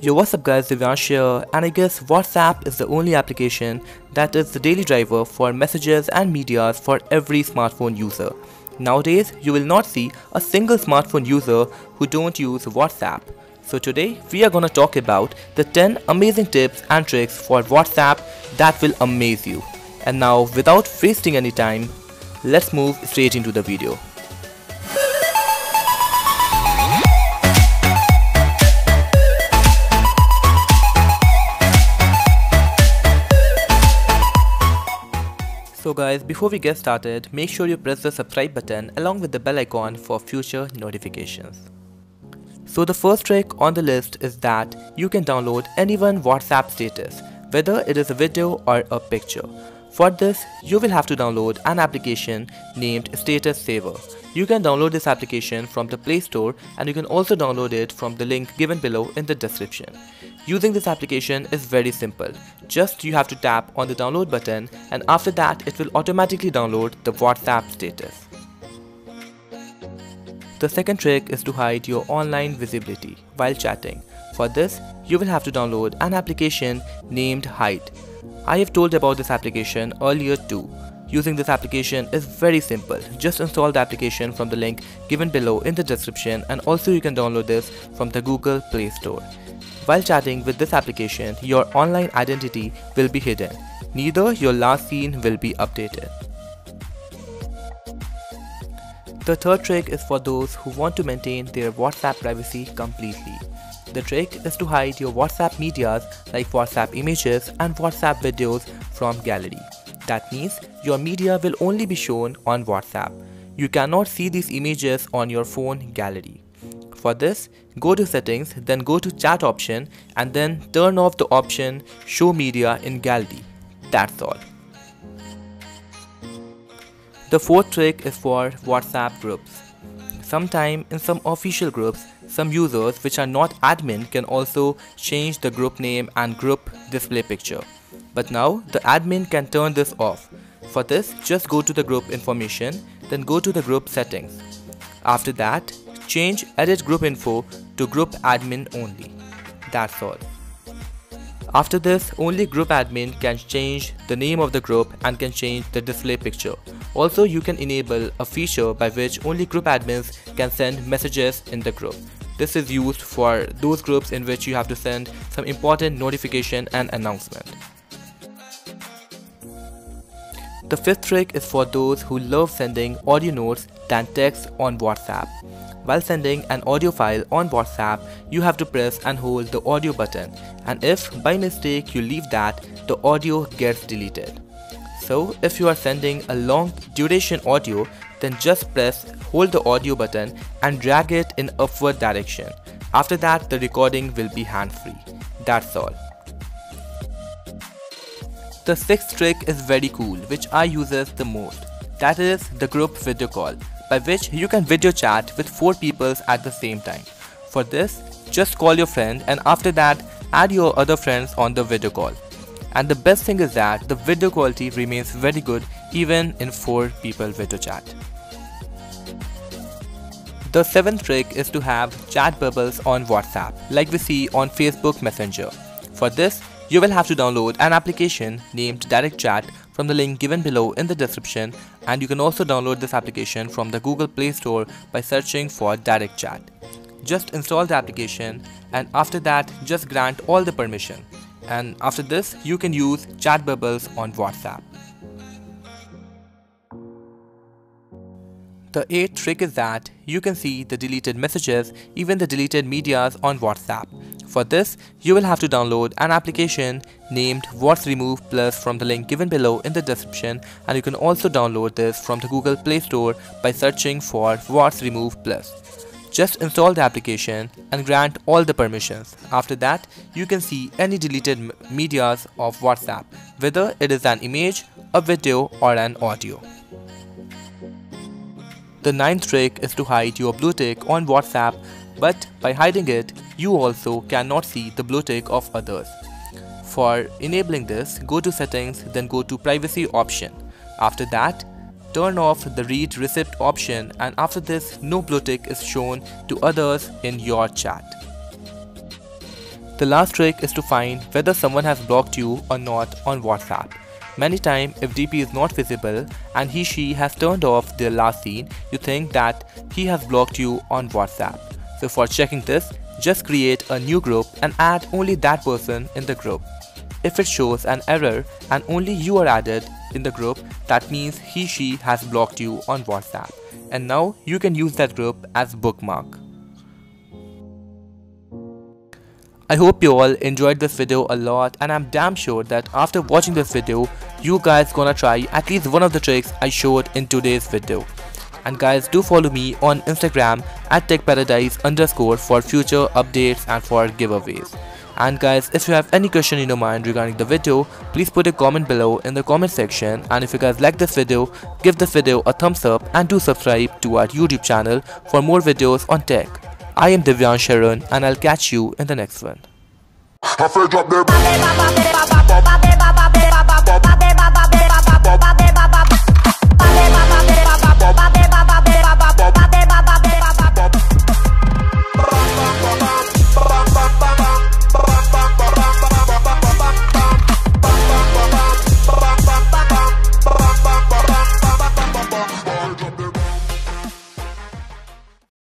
Yo, what's up guys, Divyansh here, and I guess WhatsApp is the only application that is the daily driver for messages and medias for every smartphone user. Nowadays, you will not see a single smartphone user who don't use WhatsApp. So today, we are gonna talk about the 10 amazing tips and tricks for WhatsApp that will amaze you. And now, without wasting any time, let's move straight into the video. So guys, before we get started, make sure you press the subscribe button along with the bell icon for future notifications. So the first trick on the list is that you can download anyone's WhatsApp status, whether it is a video or a picture. For this, you will have to download an application named Status Saver. You can download this application from the Play Store, and you can also download it from the link given below in the description. Using this application is very simple. Just you have to tap on the download button, and after that it will automatically download the WhatsApp status. The second trick is to hide your online visibility while chatting. For this, you will have to download an application named Hide. I have told about this application earlier too. Using this application is very simple. Just install the application from the link given below in the description, and also you can download this from the Google Play Store. While chatting with this application, your online identity will be hidden. Neither your last seen will be updated. The third trick is for those who want to maintain their WhatsApp privacy completely. The trick is to hide your WhatsApp medias like WhatsApp images and WhatsApp videos from gallery. That means your media will only be shown on WhatsApp. You cannot see these images on your phone gallery. For this, go to settings, then go to chat option, and then turn off the option show media in gallery. That's all. The fourth trick is for WhatsApp groups. Sometime in some official groups, some users which are not admin can also change the group name and group display picture. But now the admin can turn this off. For this, just go to the group information, then go to the group settings. After that, change edit group info to group admin only. That's all. After this, only group admin can change the name of the group and can change the display picture. Also, you can enable a feature by which only group admins can send messages in the group. This is used for those groups in which you have to send some important notification and announcement. The fifth trick is for those who love sending audio notes than text on WhatsApp. While sending an audio file on WhatsApp, you have to press and hold the audio button, and if by mistake you leave that, the audio gets deleted. So if you are sending a long duration audio, then just hold the audio button and drag it in upward direction. After that, the recording will be hands-free. That's all. The sixth trick is very cool, which I use the most. That is the group video call, by which you can video chat with 4 people at the same time. For this, just call your friend, and after that, add your other friends on the video call. And the best thing is that the video quality remains very good even in 4 people video chat. The seventh trick is to have chat bubbles on WhatsApp, like we see on Facebook Messenger. For this, you will have to download an application named Direct Chat from the link given below in the description, and you can also download this application from the Google Play Store by searching for Direct Chat. Just install the application, and after that just grant all the permission, and after this you can use chat bubbles on WhatsApp. The eighth trick is that you can see the deleted messages, even the deleted medias on WhatsApp. For this, you will have to download an application named What's Remove Plus from the link given below in the description, and you can also download this from the Google Play Store by searching for What's Remove Plus. Just install the application and grant all the permissions. After that, you can see any deleted medias of WhatsApp, whether it is an image, a video, or an audio. The ninth trick is to hide your blue tick on WhatsApp, but by hiding it, you also cannot see the blue tick of others. For enabling this, go to settings, then go to privacy option. After that, turn off the read receipt option, and after this, no blue tick is shown to others in your chat. The last trick is to find whether someone has blocked you or not on WhatsApp. Many times, if DP is not visible and he/she has turned off their last scene, you think that he has blocked you on WhatsApp. So for checking this, just create a new group and add only that person in the group. If it shows an error and only you are added in the group, that means he/she has blocked you on WhatsApp. And now you can use that group as bookmark. I hope you all enjoyed this video a lot, and I'm damn sure that after watching this video, you guys gonna try at least one of the tricks I showed in today's video. And guys, do follow me on Instagram at techparadise_ for future updates and for giveaways. And guys, if you have any question in your mind regarding the video, please put a comment below in the comment section. And if you guys like this video, give this video a thumbs up and do subscribe to our YouTube channel for more videos on tech. I am Divyan Sharan, and I'll catch you in the next one.